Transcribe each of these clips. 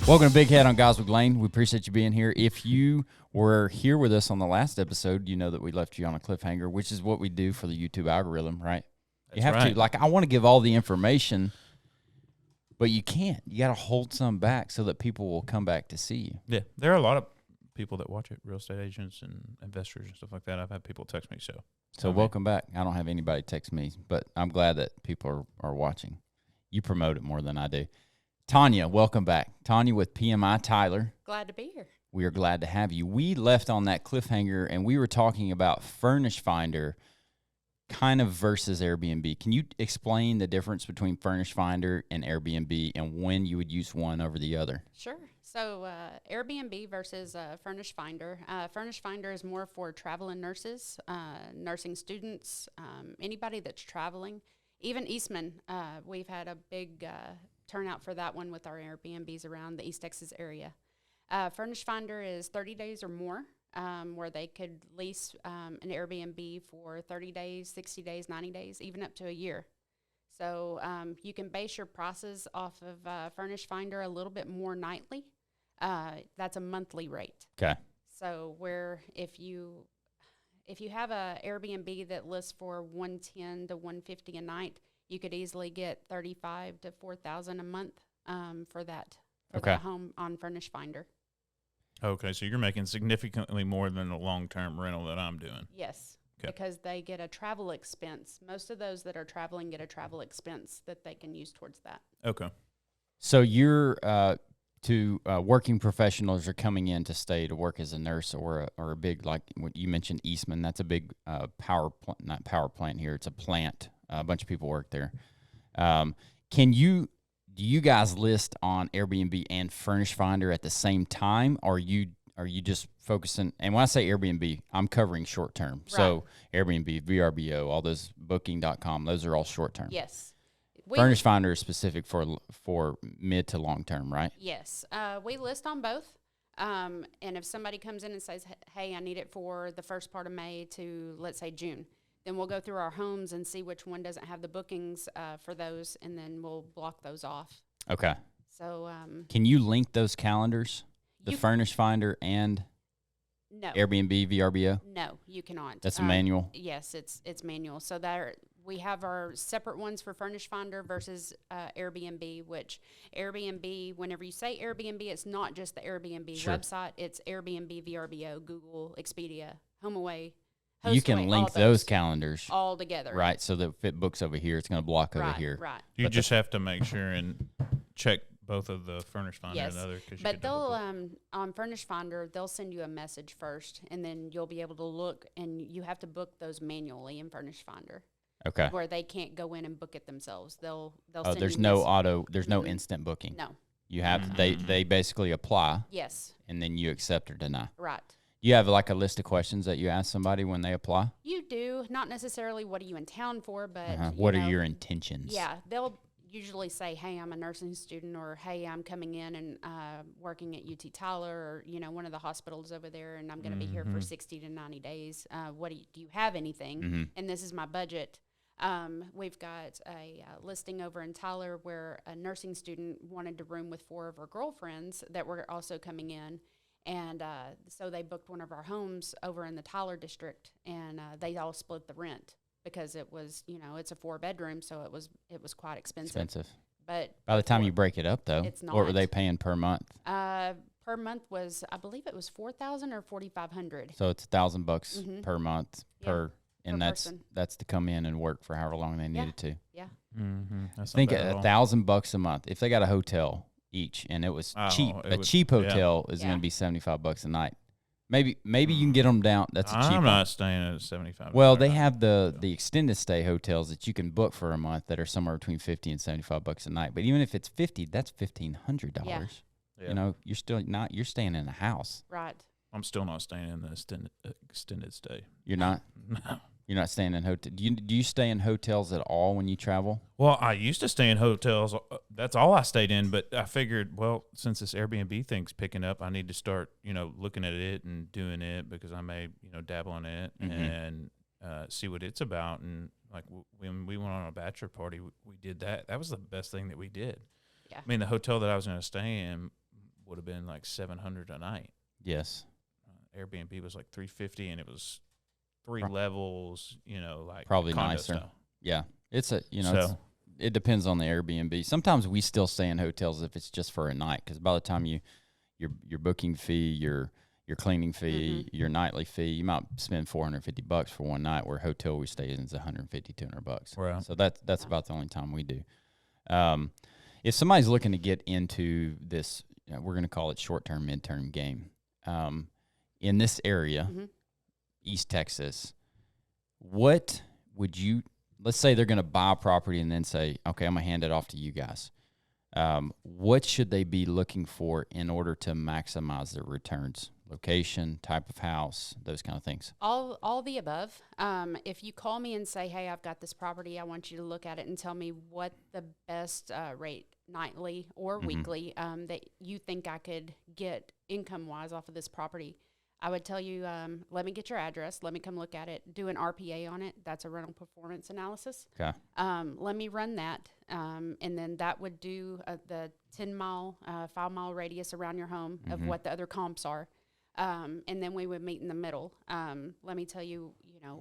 Welcome to Big Head on Goswick Lane. We appreciate you being here. If you were here with us on the last episode, you know that we left you on a cliffhanger, which is what we do for the YouTube algorithm, right? That's you have right. to, like, I want to give all the information, but you can't. You got to hold some back so that people will come back to see you. Yeah, there are a lot of people that watch it, real estate agents and investors and stuff like that. I've had people text me, So welcome back. I don't have anybody text me, but I'm glad that people are watching. You promote it more than I do. Tanya, welcome back. Tanya with PMI Tyler. Glad to be here. We are glad to have you. We left on that cliffhanger, and we were talking about Furnish Finder kind of versus Airbnb. Can you explain the difference between Furnish Finder and Airbnb and when you would use one over the other? Sure. So Airbnb versus Furnish Finder. Furnish Finder is more for traveling nurses, nursing students, anybody that's traveling. Even Eastman, we've had a big turnout for that one with our Airbnbs around the East Texas area. Furnish Finder is 30 days or more, where they could lease an Airbnb for 30 days, 60 days, 90 days, even up to a year. So you can base your prices off of Furnish Finder a little bit more nightly. That's a monthly rate. Okay. So where if you have a Airbnb that lists for $110 to $150 a night, you could easily get $35,000 to $4,000 a month for that home on Furnish Finder. Okay, so you're making significantly more than the long-term rental that I'm doing. Yes, okay. Because they get a travel expense. Most of those that are traveling get a travel expense that they can use towards that. Okay. So you're working professionals are coming in to stay to work as a nurse or a big, like what you mentioned, Eastman. That's a big not power plant here. It's a plant. A bunch of people work there. Do you guys list on Airbnb and Furnish Finder at the same time? Or are you just focusing? And when I say Airbnb, I'm covering short term. Right. So Airbnb, VRBO, all those Booking.com, those are all short term. Yes. Furnish Finder is specific for mid to long term, right? Yes. We list on both. And if somebody comes in and says, hey, I need it for the first part of May to, let's say, June, then we'll go through our homes and see which one doesn't have the bookings for those, and then we'll block those off. Okay. So can you link those calendars, the Furnish Finder and no. Airbnb, VRBO? No, you cannot. That's a manual? Yes, it's manual. So we have our separate ones for Furnish Finder versus Airbnb, which Airbnb, whenever you say Airbnb, it's not just the Airbnb website. It's Airbnb, VRBO, Google, Expedia, HomeAway. You can link those calendars all together. Right, so that if it books over here, it's going to block over here. Right. You just have to make sure and check both of the Furnish Finder and the other. But they'll, on Furnish Finder, they'll send you a message first, and then you'll be able to look, and you have to book those manually in Furnish Finder. Okay. Where they can't go in and book it themselves. They'll send there's you no there's no instant booking. No. You have, they basically apply. Yes. And then you accept or deny. Right. You have like a list of questions that you ask somebody when they apply? You do. Not necessarily what are you in town for, but what are your intentions? Yeah. They'll usually say, hey, I'm a nursing student, or hey, I'm coming in and working at UT Tyler, or, one of the hospitals over there, and I'm going to be here for 60 to 90 days. Do you have anything? Mm-hmm. And this is my budget. We've got a listing over in Tyler where a nursing student wanted to room with 4 of her girlfriends that were also coming in. And so they booked one of our homes over in the Tyler district, and they all split the rent because it was, it's a 4-bedroom, so it was quite expensive. But by the time you break it up, though, it's not. What were they paying per month? Per month was, I believe it was $4,000 or $4,500. So it's $1,000 per month and that's to come in and work for however long they needed to. Yeah. Mm-hmm. I think $1,000 a month if they got a hotel each, and it was cheap. A cheap hotel is going to be $75 a night. Maybe you can get them down. That's a cheap. I'm not staying at $75. Well, they have the extended stay hotels that you can book for a month that are somewhere between $50 and $75 a night. But even if it's $50, that's $1,500. Yeah. You're staying in a house. Right. I'm still not staying in the extended stay. You're not? No. You're not staying in hotel. Do you stay in hotels at all when you travel? Well, I used to stay in hotels. That's all I stayed in. But I figured, well, since this Airbnb thing's picking up, I need to start, looking at it and doing it, because I may, dabble in it and see what it's about. And like when we went on a bachelor party, we did that. That was the best thing that we did. Yeah. I mean, the hotel that I was going to stay in would have been like $700 a night. Yes. Airbnb was like $350, and it was 3 levels. Like probably condo nicer. style. Yeah, it's a So it depends on the Airbnb. Sometimes we still stay in hotels if it's just for a night, because by the time your booking fee, your cleaning fee, your nightly fee, you might spend $450 for one night. Where hotel we stay in is $150, $200. Right. So that's about the only time we do. If somebody's looking to get into this, we're going to call it short-term, mid-term game. In this area, East Texas, what would you? Let's say they're going to buy a property and then say, okay, I'm going to hand it off to you guys. What should they be looking for in order to maximize their returns? Location, type of house, those kind of things. All the above. If you call me and say, hey, I've got this property, I want you to look at it and tell me what the best rate nightly or weekly that you think I could get income-wise off of this property, I would tell you, let me get your address. Let me come look at it. Do an RPA on it. That's a rental performance analysis. Okay. Let me run that. And then that would do the 10-mile, 5-mile radius around your home of what the other comps are. And then we would meet in the middle. Let me tell you,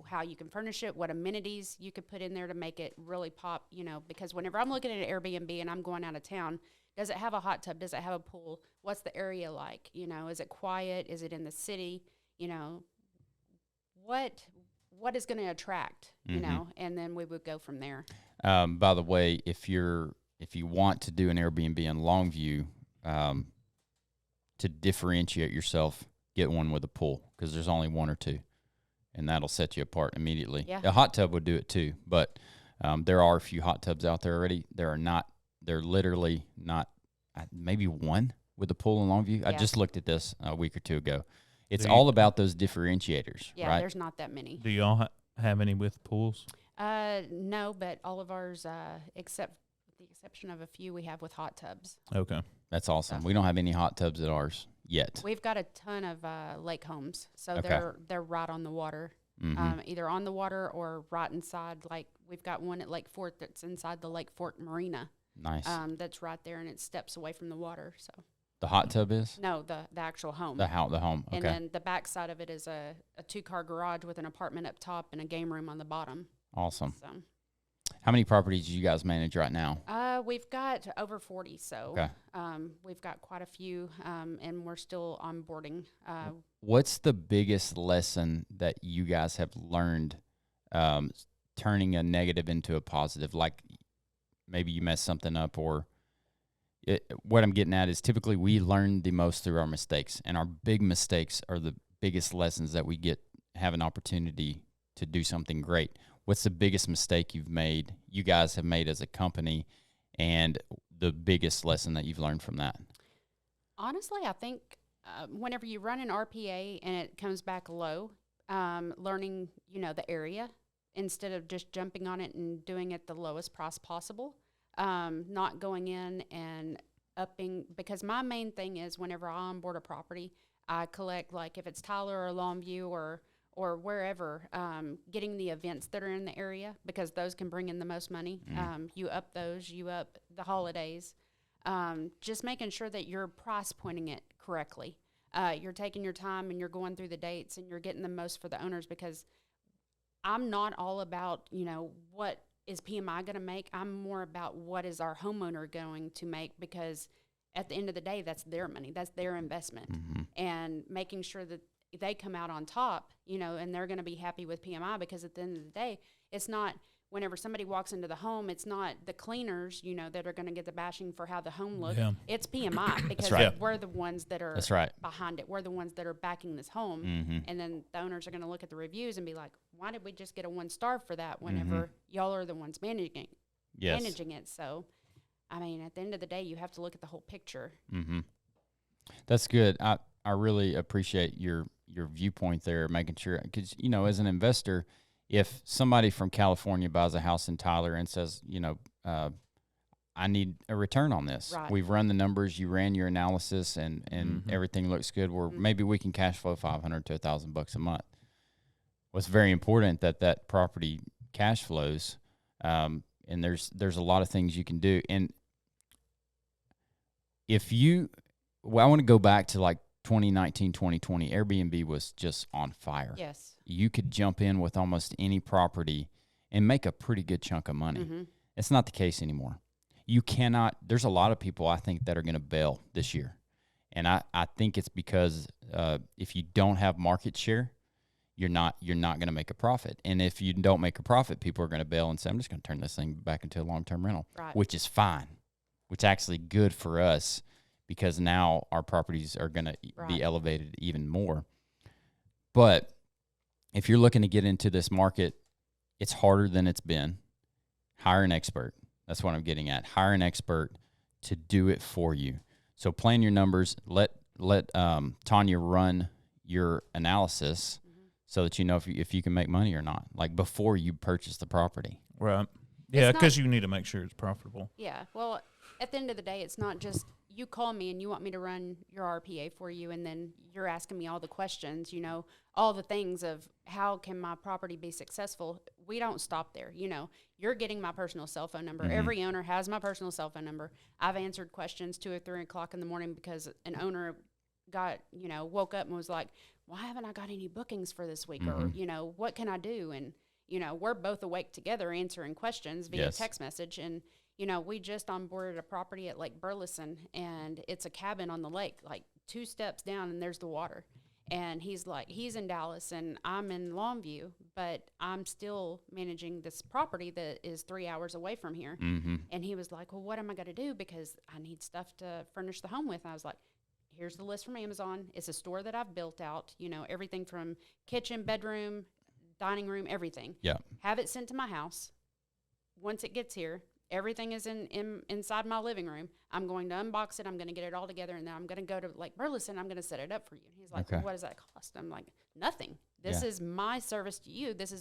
how you can furnish it, what amenities you could put in there to make it really pop, because whenever I'm looking at an Airbnb and I'm going out of town, does it have a hot tub? Does it have a pool? What's the area like? Is it quiet? Is it in the city? What is going to attract, and then we would go from there. By the way, if you want to do an Airbnb in Longview, to differentiate yourself, get one with a pool, because there's only one or two, and that'll set you apart immediately. Yeah. A hot tub would do it too, but there are a few hot tubs out there already. They're literally not, maybe one with a pool in Longview. Yeah. I just looked at this a week or two ago. It's all about those differentiators, Yeah, right? there's not that many. do y'all have any with pools? No, but all of ours, except with the exception of a few, we have with hot tubs. Okay. That's awesome. We don't have any hot tubs at ours yet. We've got a ton of lake homes, so Okay. they're right on the water, either on the water or right inside. Like we've got one at Lake Fort that's inside the Lake Fort Marina. Nice. That's right there, and it steps away from the water. So The hot tub is? no, the actual home. The home. Okay. And then the back side of it is a 2-car garage with an apartment up top and a game room on the bottom. Awesome. So How many properties do you guys manage right now? we've got over 40, so Okay. we've got quite a few, and we're still onboarding. What's the biggest lesson that you guys have learned turning a negative into a positive? Like maybe you messed something up, or what I'm getting at is typically we learn the most through our mistakes, and our big mistakes are the biggest lessons that we have an opportunity to do something great. What's the biggest mistake you guys have made as a company, and the biggest lesson that you've learned from that? Honestly, I think whenever you run an RPA and it comes back low, learning, the area instead of just jumping on it and doing it the lowest price possible, not going in and upping, because my main thing is whenever I onboard a property, I collect, like if it's Tyler or Longview or wherever, getting the events that are in the area, because those can bring in the most money. You up those, you up the holidays. Just making sure that you're price pointing it correctly. You're taking your time and you're going through the dates and you're getting the most for the owners, because I'm not all about, what is PMI going to make. I'm more about what is our homeowner going to make, because at the end of the day, that's their money. That's their investment. And making sure that they come out on top, and they're going to be happy with PMI, because at the end of the day, it's not whenever somebody walks into the home, it's not the cleaners, that are going to get the bashing for how the home looks. Yeah. It's PMI, because right. we're the ones that are That's right. behind it. We're the ones that are backing this home. And then the owners are going to look at the reviews and be like, why did we just get a 1-star for that whenever y'all are the ones managing it? So, I mean, at the end of the day, you have to look at the whole picture. That's good. I really appreciate your viewpoint there, making sure, because, as an investor, if somebody from California buys a house in Tyler and says, I need a return on this. Right. We've run the numbers, you ran your analysis, and everything looks good, where maybe we can cash flow $500 to $1,000 a month. What's very important that property cash flows, and there's a lot of things you can do. And if you well, I want to go back to like 2019, 2020. Airbnb was just on fire. Yes. You could jump in with almost any property and make a pretty good chunk of money. Mm-hmm. It's not the case anymore. You cannot, there's a lot of people I think that are going to bail this year. And I think it's because if you don't have market share, you're not going to make a profit. And if you don't make a profit, people are going to bail and say, I'm just going to turn this thing back into a long-term rental, Right. which is fine, which is actually good for us because now our properties are going to be elevated even more. But if you're looking to get into this market, it's harder than it's been. Hire an expert. That's what I'm getting at. Hire an expert to do it for you. So plan your numbers. Let Tanya run your analysis so that you know if you can make money or not, like before you purchase the property. Right. Yeah, because you need to make sure it's profitable. Yeah. Well, at the end of the day, it's not just you call me and you want me to run your RPA for you, and then you're asking me all the questions, you know, all the things of how can my property be successful. We don't stop there. You know, you're getting my personal cell phone number. Mm-hmm. Every owner has my personal cell phone number. I've answered questions 2 or 3 o'clock in the morning because an owner woke up and was like, why haven't I got any bookings for this week? Mm-hmm. Or, you know, what can I do? And, you know, we're both awake together answering questions via text message. And, you know, we just onboarded a property at Lake Burleson, and it's a cabin on the lake, like 2 steps down, and there's the water. And he's in Dallas, and I'm in Longview, but I'm still managing this property that is 3 hours away from here. Mm-hmm. And he was like, well, what am I going to do? Because I need stuff to furnish the home with. And I was like, here's the list from Amazon. It's a store that I've built out, you know, everything from kitchen, bedroom, dining room, everything. Yeah. Have it sent to my house. Once it gets here, everything is inside my living room. I'm going to unbox it. I'm going to get it all together, and then I'm going to go to Lake Burleson. I'm going to set it up for you. And he's like, well, what does that cost? I'm like, nothing. This is my service to you. This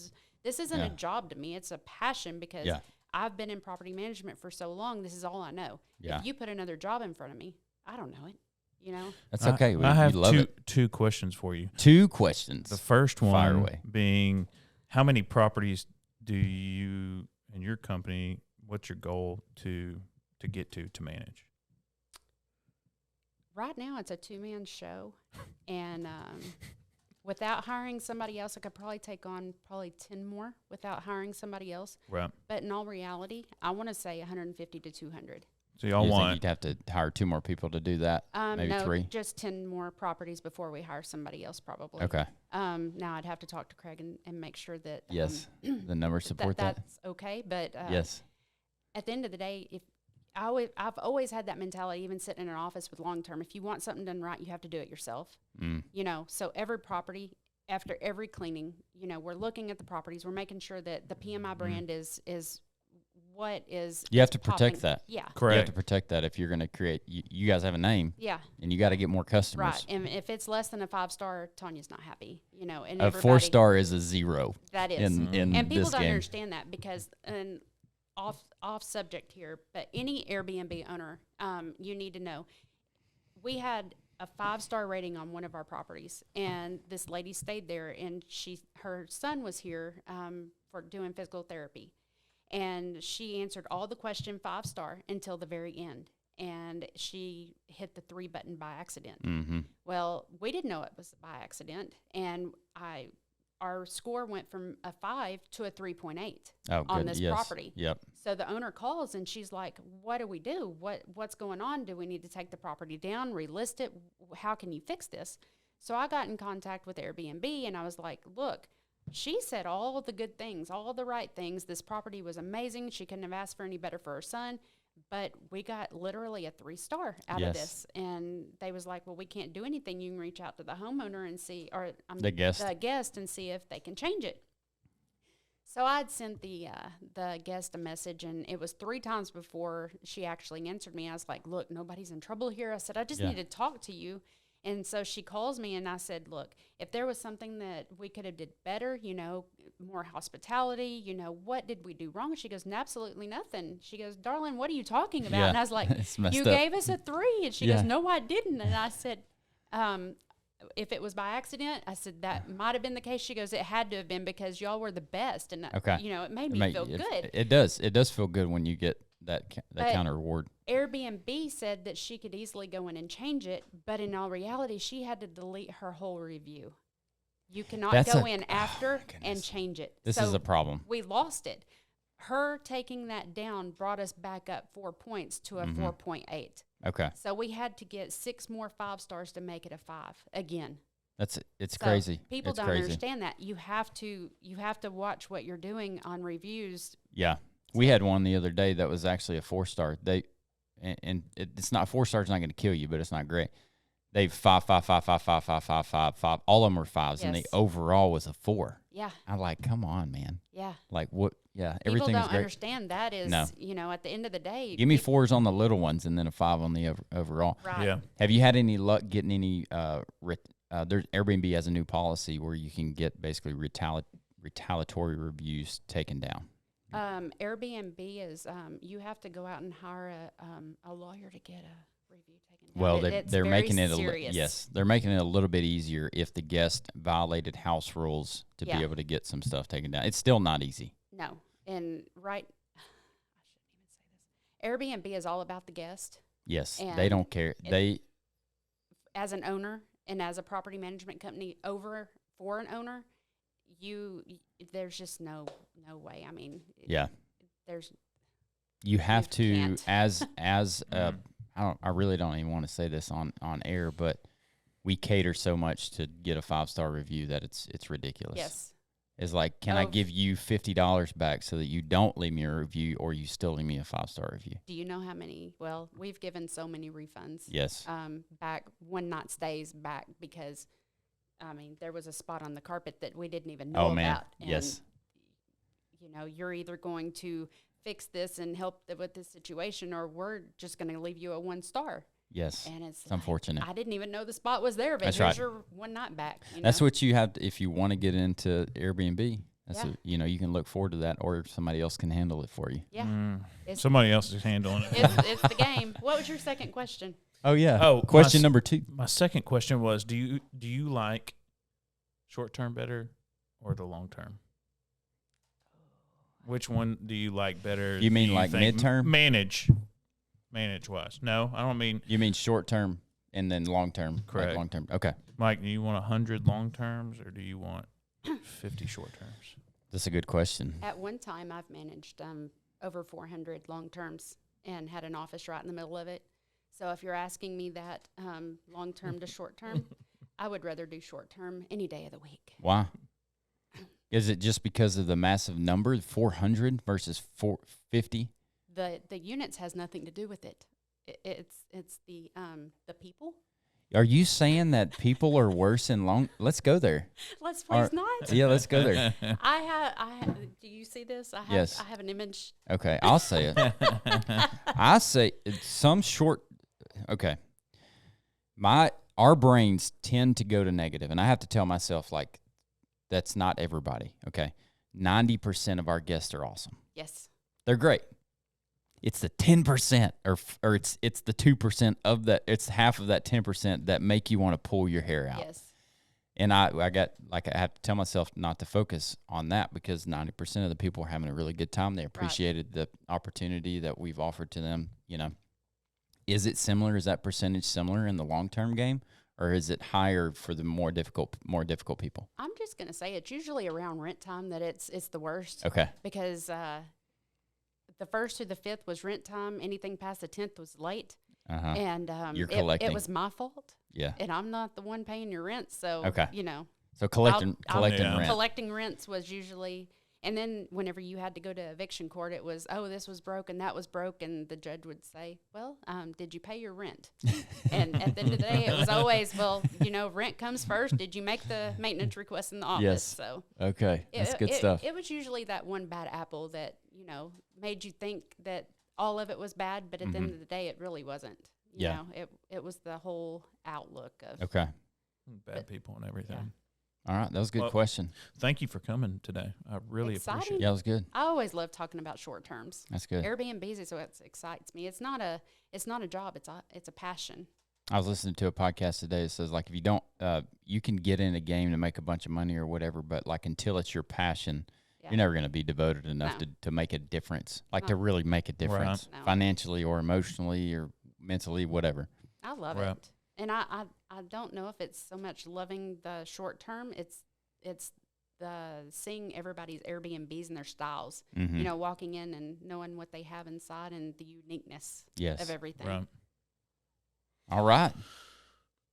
isn't a job to me. It's a passion because I've been in property management for so long. This is all I know. Yeah. If you put another job in front of me, I don't know it. You know, that's okay. I have love two questions for you. 2 questions. The first one away. being, how many properties do you and your company? What's your goal to get to manage? Right now, it's a 2-man show, and without hiring somebody else, I could probably take on 10 more without hiring somebody else. Right. But in all reality, I want to say 150 to 200. So y'all want? You'd have to hire 2 more people to do that? Maybe no, 3? Just 10 more properties before we hire somebody else, probably. Okay. Now I'd have to talk to Craig and make sure that the numbers support that. That's okay. But Yes. At the end of the day, I've always had that mentality, even sitting in an office with long term. If you want something done right, you have to do it yourself. You know, so every property, after every cleaning, you know, we're looking at the properties. We're making sure that the PMI brand is what is. You have to popping. protect that. Yeah. Correct. You have to protect that if you're going to create. You guys have a name. Yeah. And you got to get more customers. Right. And if it's less than a 5-star, Tanya's not happy. You know, and a 4-star is a 0. That is. In and people this don't game. understand that because off subject here, but any Airbnb owner, you need to know, we had a 5-star rating on one of our properties, and this lady stayed there, and her son was here for doing physical therapy, and she answered all the question 5-star until the very end, and she hit the 3 button by accident. Mm-hmm. Well, we didn't know it was by accident, and our score went from a 5 to a 3.8 on this property. Yep. So the owner calls, and she's like, what do we do? What's going on? Do we need to take the property down, relist it? How can you fix this? So I got in contact with Airbnb, and I was like, look, she said all the good things, all the right things. This property was amazing. She couldn't have asked for any better for her son. But we got literally a 3-star out of this. And they was like, well, we can't do anything. You can reach out to the homeowner and see, or the guest and see if they can change it. So I'd sent the guest a message, and it was 3 times before she actually answered me. I was like, look, nobody's in trouble here. I said, I just need to talk to you. And so she calls me, and I said, look, if there was something that we could have did better, you know, more hospitality, you know, what did we do wrong? She goes, absolutely nothing. She goes, darling, what are you talking about? Yeah. And I was like, you gave us a 3. And she goes, no, I didn't. And I said, if it was by accident, I said, that might have been the case. She goes, it had to have been because y'all were the best. And, you know, it made me feel good. It does. It does feel good when you get But counter reward. Airbnb said that she could easily go in and change it, but in all reality, she had to delete her whole review. You cannot go in after and change it. This is a problem. We lost it. Her taking that down brought us back up 4 points to a 4.8. Okay. So we had to get 6 more 5 stars to make it a 5 again. It's crazy. People it's don't crazy. understand that. You have to watch what you're doing on reviews. Yeah. We had one the other day that was actually a 4-star. It's not 4 stars, not going to kill you, but it's not great. They 5. All of them were 5s, and the overall was a 4. Yeah. I'm like, come on, man. Yeah. Like what? Yeah, People everything is don't great. understand that is, No. at the end of the day. Give me 4s on the little ones and then a 5 on the overall. Right. Yeah. Have you had any luck getting any? There's Airbnb has a new policy where you can get basically retaliatory reviews taken down. Airbnb is you have to go out and hire a lawyer to get a review taken down. Well, It's they're very making it serious. they're making it a little bit easier if the guest violated house rules to be able to get some stuff taken down. It's still not easy. No, and I shouldn't even say this. Airbnb is all about the guest. Yes, And they don't care. As an owner and as a property management company for an owner, there's just no way. I mean, you have to can't. as I really don't even want to say this on air, but we cater so much to get a 5-star review that it's ridiculous. Yes. It's like, can I give you $50 back so that you don't leave me a review or you still leave me a 5-star review? Do you know how many? Well, we've given so many refunds. Yes. Back one night stays back because, there was a spot on the carpet that we didn't even know about. And, yes. You're either going to fix this and help with this situation, or we're just going to leave you a 1-star. Yes. And it's unfortunate. I didn't even know the spot was there, but That's here's right. your one night back. That's what you have if you want to get into Airbnb. That's Yeah. you can look forward to that, or somebody else can handle it for you. Yeah. Somebody else is handling it. It's the game. What was your second question? Oh yeah. Oh, question number 2. My second question was: Do you like short term better or the long term? Which one do you like better? You mean like think? midterm? Manage wise. No, I don't mean. You mean short term and then long term? Correct. Like long term. Okay. Mike, do you want 100 long terms or do you want 50 short terms? That's a good question. At one time, I've managed over 400 long terms and had an office right in the middle of it. So if you're asking me that long term to short term, I would rather do short term any day of the week. Why? Is it just because of the massive number, 400 versus 450? The units has nothing to do with it. It's the people. Are you saying that people are worse in long? Let's go there. Let's please not. Yeah, let's go there. I have. Do you see this? Yes. I have an image. Okay, I'll say it. I say some short. Okay, our brains tend to go to negative, and I have to tell myself like that's not everybody. Okay, 90% of our guests are awesome. Yes. They're great. It's the 10% or it's the 2% of that. It's half of that 10% that make you want to pull your hair out. Yes. And I have to tell myself not to focus on that because 90% of the people are having a really good time. They appreciated the opportunity that we've offered to them. Is it similar? Is that percentage similar in the long-term game, or is it higher for the more difficult people? I'm just gonna say it's usually around rent time that it's the worst. Okay. Because the 1st through the 5th was rent time. Anything past the 10th was late. Uh-huh. And You're collecting. it was my fault. Yeah. And I'm not the one paying your rent. So, Okay. I'll- So collecting rent. Collecting rents was usually, and then whenever you had to go to eviction court, it was, oh, this was broke and that was broke. And the judge would say, well, did you pay your rent? And at the end of the day, it was always, well, rent comes first. Did you make the maintenance request in the office? Yes. So Okay. That's good stuff. It was usually that one bad apple that, made you think that all of it was bad, but at the end of the day, it really wasn't. You know, it was the whole outlook of. Okay. Bad people and everything. Yeah. All right. That was a good question. Thank you for coming today. I really Exciting. appreciate it. Yeah, it was good. I always love talking about short terms. That's good. Airbnbs is what excites me. It's not a job. It's a passion. I was listening to a podcast today that says, like, if you don't, you can get in a game to make a bunch of money or whatever, but, like, until it's your passion, Yeah. You're never going to be devoted enough No. to make a difference, like No. to really make a difference No. financially or emotionally or mentally, whatever. I love Right. it. And I don't know if it's so much loving the short term. It's the seeing everybody's Airbnbs and their styles. Mm-hmm. You know, walking in and knowing what they have inside and the uniqueness Yes. of everything. Right. All right.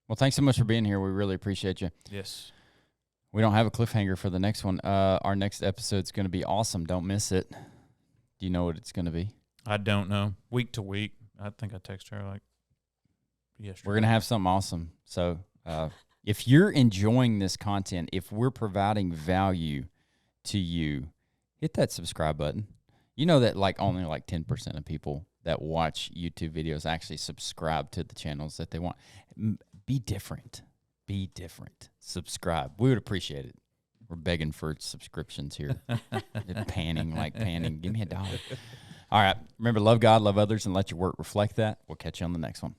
Well, thanks so much for being here. We really appreciate you. Yes. We don't have a cliffhanger for the next one. Our next episode's going to be awesome. Don't miss it. Do you know what it's going to be? I don't know. Week to week. I think I texted her like yesterday. We're going to have something awesome. So if you're enjoying this content, if we're providing value to you, hit that subscribe button. You know that only 10% of people that watch YouTube videos actually subscribe to the channels that they want. Be different. Be different. Subscribe. We would appreciate it. We're begging for subscriptions here. panning. Give me $1. All right. Remember, love God, love others, and let your work reflect that. We'll catch you on the next one.